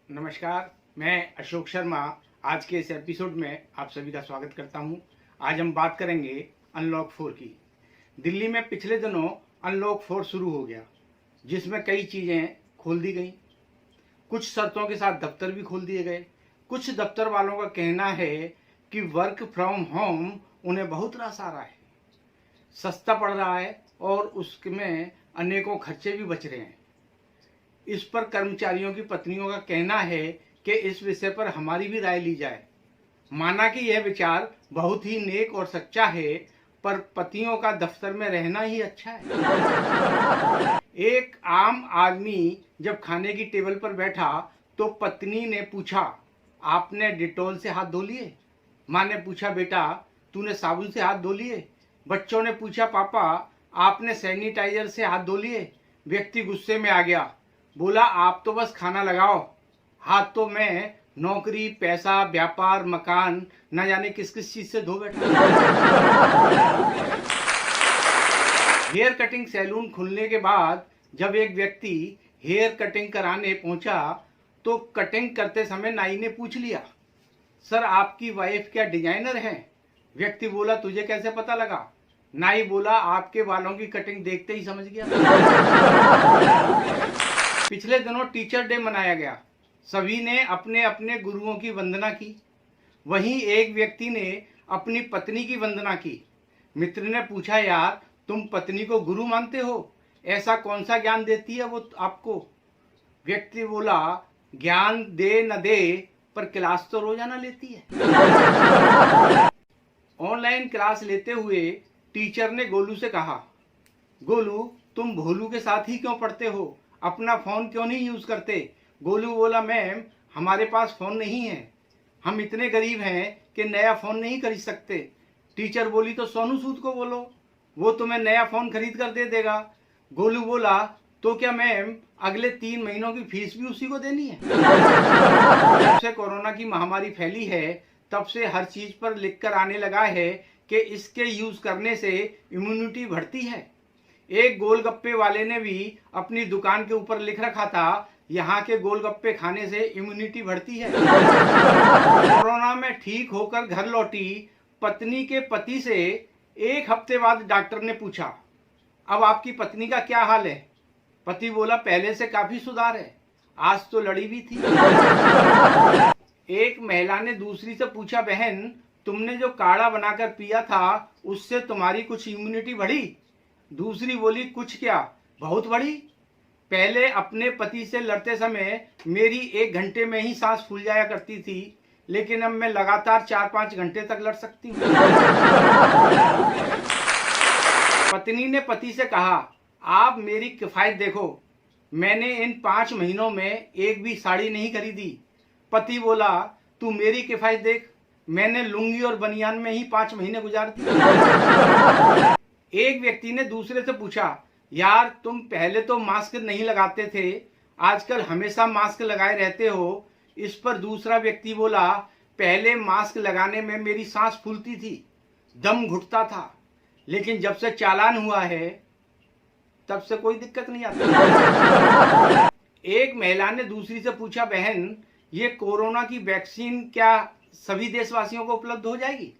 नमस्कार, मैं अशोक शर्मा। आज के इस एपिसोड में आप सभी का स्वागत करता हूं। आज हम बात करेंगे अनलॉक 4 की। दिल्ली में पिछले दिनों अनलॉक 4 शुरू हो गया, जिसमें कई चीज़ें खोल दी गई। कुछ शर्तों के साथ दफ्तर भी खोल दिए गए। कुछ दफ्तर वालों का कहना है कि वर्क फ्रॉम होम उन्हें बहुत रास आ रहा है, सस्ता पड़ रहा है और उसमें अनेकों खर्चे भी बच रहे हैं। इस पर कर्मचारियों की पत्नियों का कहना है कि इस विषय पर हमारी भी राय ली जाए। माना कि यह विचार बहुत ही नेक और सच्चा है, पर पतियों का दफ्तर में रहना ही अच्छा है। एक आम आदमी जब खाने की टेबल पर बैठा तो पत्नी ने पूछा, आपने डिटॉल से हाथ धो लिए? माँ ने पूछा, बेटा तूने साबुन से हाथ धो लिए? बच्चों ने पूछा, पापा आपने सैनिटाइजर से हाथ धो लिए? व्यक्ति गुस्से में आ गया, बोला, आप तो बस खाना लगाओ, हाथ तो मैं नौकरी, पैसा, व्यापार, मकान, न जाने किस किस चीज से धो बैठा। हेयर कटिंग सैलून खुलने के बाद जब एक व्यक्ति हेयर कटिंग कराने पहुंचा तो कटिंग करते समय नाई ने पूछ लिया, सर आपकी वाइफ क्या डिजाइनर है? व्यक्ति बोला, तुझे कैसे पता लगा? नाई बोला, आपके बालों की कटिंग देखते ही समझ गया। पिछले दिनों टीचर डे मनाया गया। सभी ने अपने अपने गुरुओं की वंदना की। वहीं एक व्यक्ति ने अपनी पत्नी की वंदना की। मित्र ने पूछा, यार तुम पत्नी को गुरु मानते हो? ऐसा कौन सा ज्ञान देती है वो आपको? व्यक्ति बोला, ज्ञान दे न दे पर क्लास तो रोजाना लेती है। ऑनलाइन क्लास लेते हुए टीचर ने गोलू से कहा, गोलू तुम भोलू के साथ ही क्यों पढ़ते हो? अपना फोन क्यों नहीं यूज करते? गोलू बोला, मैम हमारे पास फोन नहीं है, हम इतने गरीब हैं कि नया फोन नहीं खरीद सकते। टीचर बोली, तो सोनू सूद को बोलो, वो तुम्हें नया फोन खरीद कर दे देगा। गोलू बोला, तो क्या मैम अगले 3 महीनों की फीस भी उसी को देनी है? जब से कोरोना की महामारी फैली है तब से हर चीज पर लिखकर आने लगा है कि इसके यूज करने से इम्यूनिटी बढ़ती है। एक गोलगप्पे वाले ने भी अपनी दुकान के ऊपर लिख रखा था, यहाँ के गोलगप्पे खाने से इम्यूनिटी बढ़ती है। कोरोना में ठीक होकर घर लौटी पत्नी के पति से 1 हफ्ते बाद डॉक्टर ने पूछा, अब आपकी पत्नी का क्या हाल है? पति बोला, पहले से काफी सुधार है, आज तो लड़ी भी थी। एक महिला ने दूसरी से पूछा, बहन तुमने जो काढ़ा बनाकर पिया था उससे तुम्हारी कुछ इम्यूनिटी बढ़ी? दूसरी बोली, कुछ क्या, बहुत बढ़ी। पहले अपने पति से लड़ते समय मेरी 1 घंटे में ही सांस फूल जाया करती थी, लेकिन अब मैं लगातार 4-5 घंटे तक लड़ सकती हूँ। पत्नी ने पति से कहा, आप मेरी किफायत देखो, मैंने इन 5 महीनों में एक भी साड़ी नहीं खरीदी। पति बोला, तू मेरी किफायत देख, मैंने लुंगी और बनियान में ही 5 महीने गुजार दिए। एक व्यक्ति ने दूसरे से पूछा, यार तुम पहले तो मास्क नहीं लगाते थे, आजकल हमेशा मास्क लगाए रहते हो। इस पर दूसरा व्यक्ति बोला, पहले मास्क लगाने में मेरी सांस फूलती थी, दम घुटता था, लेकिन जब से चालान हुआ है तब से कोई दिक्कत नहीं आती। एक महिला ने दूसरी से पूछा, बहन ये कोरोना की वैक्सीन क्या सभी देशवासियों को उपलब्ध हो जाएगी?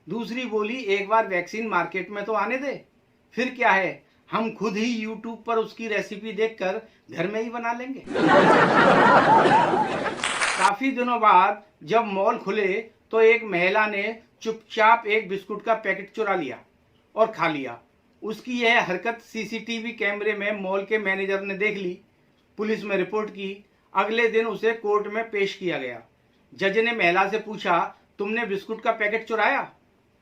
दूसरी बोली, एक बार वैक्सीन मार्केट में तो आने दे, फिर क्या है, हम खुद ही यूट्यूब पर उसकी रेसिपी देखकर घर में ही बना लेंगे। काफी दिनों बाद जब मॉल खुले तो एक महिला ने चुपचाप एक बिस्कुट का पैकेट चुरा लिया और खा लिया। उसकी यह हरकत सीसीटीवी कैमरे में मॉल के मैनेजर ने देख ली, पुलिस में रिपोर्ट की। अगले दिन उसे कोर्ट में पेश किया गया। जज ने महिला से पूछा, तुमने बिस्कुट का पैकेट चुराया?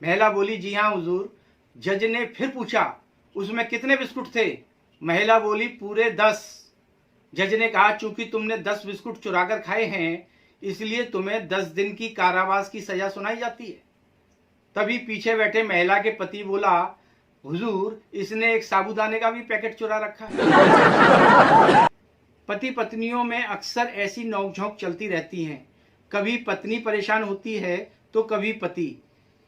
महिला बोली, जी हाँ हुजूर। जज ने फिर पूछा, उसमें कितने बिस्कुट थे? महिला बोली, पूरे 10। जज ने कहा, चूंकि तुमने 10 बिस्कुट चुराकर खाए हैं इसलिए तुम्हें 10 दिन की कारावास की सजा सुनाई जाती है। तभी पीछे बैठे महिला के पति बोला, हुजूर इसने एक साबूदाने का भी पैकेट चुरा रखा है। पति पत्नियों में अक्सर ऐसी नोकझोंक चलती रहती हैं। कभी पत्नी परेशान होती है तो कभी पति।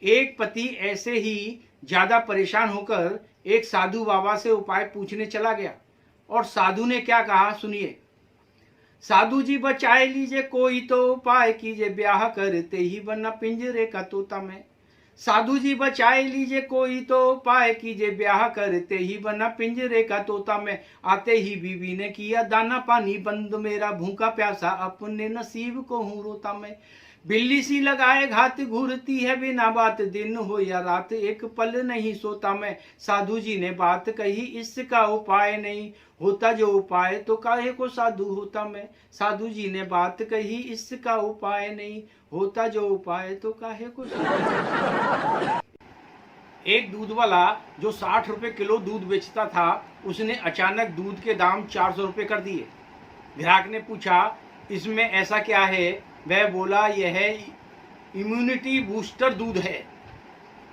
एक पति ऐसे ही ज्यादा परेशान होकर एक साधु बाबा से उपाय पूछने चला गया और साधु ने क्या कहा सुनिए। साधु जी बचाए लीजिए कोई तो उपाय कीजिए, ब्याह करते ही बना पिंजरे का तोता मैं। साधु जी बचाए लीजिए कोई तो उपाय कीजिए, ब्याह करते ही बना पिंजरे का तोता मैं। आते ही बीवी ने किया दाना पानी बंद, मेरा भूखा प्यासा अपने नसीब को हूँ रोता मैं। बिल्ली सी लगाए घात घूरती है बिना बात, दिन हो या रात एक पल नहीं सोता मैं। साधु जी ने बात कही इसका उपाय नहीं, होता जो उपाय तो काहे को साधु होता मैं। साधु जी ने बात कही इसका उपाय नहीं, होता जो उपाय तो काहे को साधु। एक दूध वाला जो 60 रुपए किलो दूध बेचता था, उसने अचानक दूध के दाम 400 रुपए कर दिए। ग्राहक ने पूछा इसमें ऐसा क्या है? वह बोला यह इम्यूनिटी बूस्टर दूध है,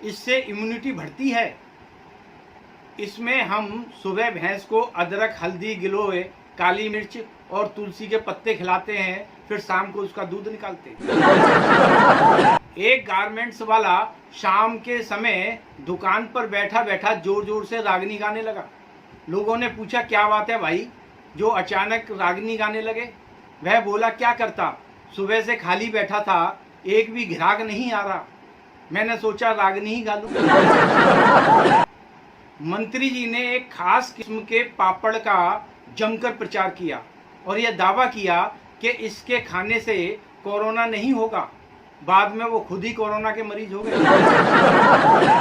इससे इम्यूनिटी बढ़ती है। इसमें हम सुबह भैंस को अदरक, हल्दी, गिलोय, काली मिर्च और तुलसी के पत्ते खिलाते हैं, फिर शाम को उसका दूध निकालते हैं। एक गारमेंट्स वाला शाम के समय दुकान पर बैठा बैठा जोर जोर से रागनी गाने लगा। लोगों ने पूछा क्या बात है भाई, जो अचानक रागनी गाने लगे? वह बोला क्या करता, सुबह से खाली बैठा था, एक भी ग्राहक नहीं आ रहा, मैंने सोचा रागनी ही गा लूं। मंत्री जी ने एक खास किस्म के पापड़ का जमकर प्रचार किया और यह दावा किया कि इसके खाने से कोरोना नहीं होगा। बाद में वो खुद ही कोरोना के मरीज हो गए।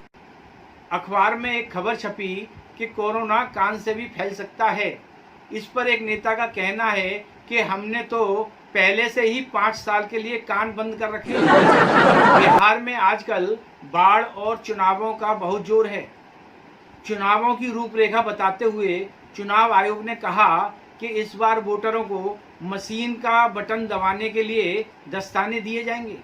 अखबार में एक खबर छपी कि कोरोना कान से भी फैल सकता है। इस पर एक नेता का कहना है कि हमने तो पहले से ही 5 साल के लिए कान बंद कर रखे हैं। बिहार में आजकल बाढ़ और चुनावों का बहुत जोर है। चुनावों की रूपरेखा बताते हुए चुनाव आयोग ने कहा कि इस बार वोटरों को मशीन का बटन दबाने के लिए दस्ताने दिए जाएंगे।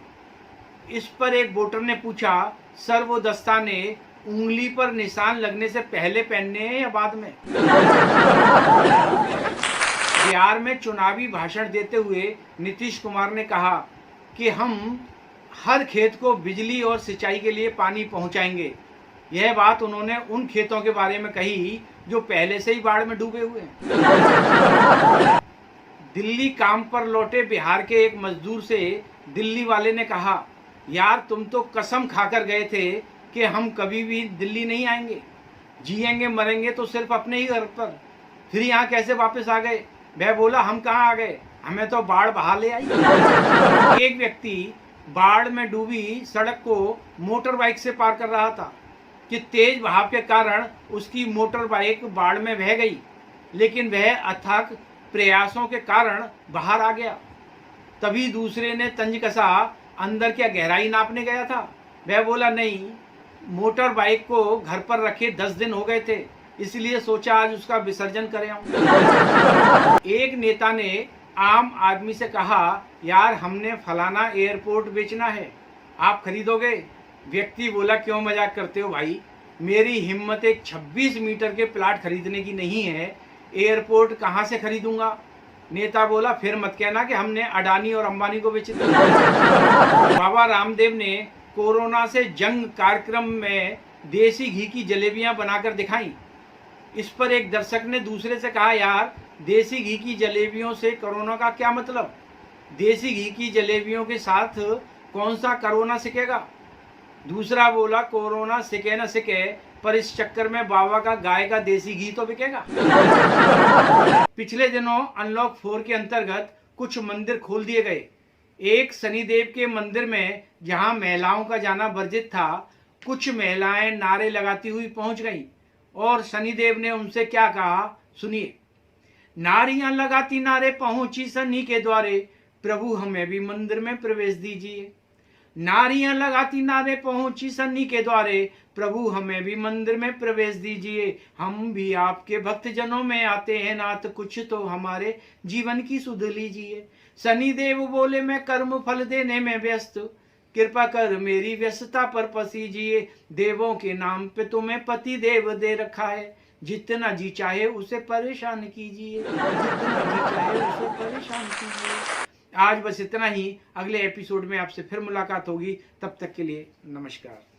इस पर एक वोटर ने पूछा सर वो दस्ताने उंगली पर निशान लगने से पहले पहनने हैं या बाद में? बिहार में चुनावी भाषण देते हुए नीतीश कुमार ने कहा कि हम हर खेत को बिजली और सिंचाई के लिए पानी पहुंचाएंगे। यह बात उन्होंने उन खेतों के बारे में कही जो पहले से ही बाढ़ में डूबे हुए हैं। दिल्ली काम पर लौटे बिहार के एक मजदूर से दिल्ली वाले ने कहा यार तुम तो कसम खाकर गए थे कि हम कभी भी दिल्ली नहीं आएंगे, जिएंगे मरेंगे तो सिर्फ अपने ही घर पर, फिर यहाँ कैसे वापस आ गए? वह बोला हम कहाँ आ गए, हमें तो बाढ़ बहा ले आई। एक व्यक्ति बाढ़ में डूबी सड़क को मोटर बाइक से पार कर रहा था कि तेज बहाव के कारण उसकी मोटर बाइक बाढ़ में बह गई, लेकिन वह अथक प्रयासों के कारण बाहर आ गया। तभी दूसरे ने तंज कसा अंदर क्या गहराई नापने गया था। वह बोला नहीं, मोटर बाइक को घर पर रखे 10 दिन हो गए थे, इसलिए सोचा आज उसका विसर्जन करें। एक नेता ने आम आदमी से कहा यार हमने फलाना एयरपोर्ट बेचना है, आप खरीदोगे? व्यक्ति बोला क्यों मजाक करते हो भाई, मेरी हिम्मत एक 26 मीटर के प्लाट खरीदने की नहीं है, एयरपोर्ट कहाँ से खरीदूंगा? नेता बोला फिर मत कहना कि हमने अडानी और अंबानी को बेच दिया। बाबा रामदेव ने कोरोना से जंग कार्यक्रम में देसी घी की जलेबियां बनाकर दिखाई। इस पर एक दर्शक ने दूसरे से कहा यार देसी घी की जलेबियों से कोरोना का क्या मतलब? देसी घी की जलेबियों के साथ कौन सा कोरोना सिकेगा? दूसरा बोला कोरोना सिके न सिके, पर इस चक्कर में बाबा का गाय का देसी घी तो बिकेगा। पिछले दिनों अनलॉक 4 के अंतर्गत कुछ मंदिर खोल दिए गए। एक शनिदेव के मंदिर में जहां महिलाओं का जाना वर्जित था, कुछ महिलाएं नारे लगाती हुई पहुंच गईं और शनिदेव ने उनसे क्या कहा सुनिए। नारियां लगाती नारे पहुंची शनि के द्वारे, प्रभु हमें भी मंदिर में प्रवेश दीजिए। नारियां लगाती नारे पहुंची शनि के द्वारे, प्रभु हमें भी मंदिर में प्रवेश दीजिए। हम भी आपके भक्त जनों में आते हैं नाथ, कुछ तो हमारे जीवन की सुध लीजिए। शनिदेव बोले मैं कर्म फल देने में व्यस्त, कृपा कर मेरी व्यस्तता पर पसीजिए। देवों के नाम पे तुम्हें पति देव दे रखा है, जितना जी चाहे उसे परेशान कीजिए, जितना जी चाहे उसे परेशान कीजिए। आज बस इतना ही, अगले एपिसोड में आपसे फिर मुलाकात होगी, तब तक के लिए नमस्कार।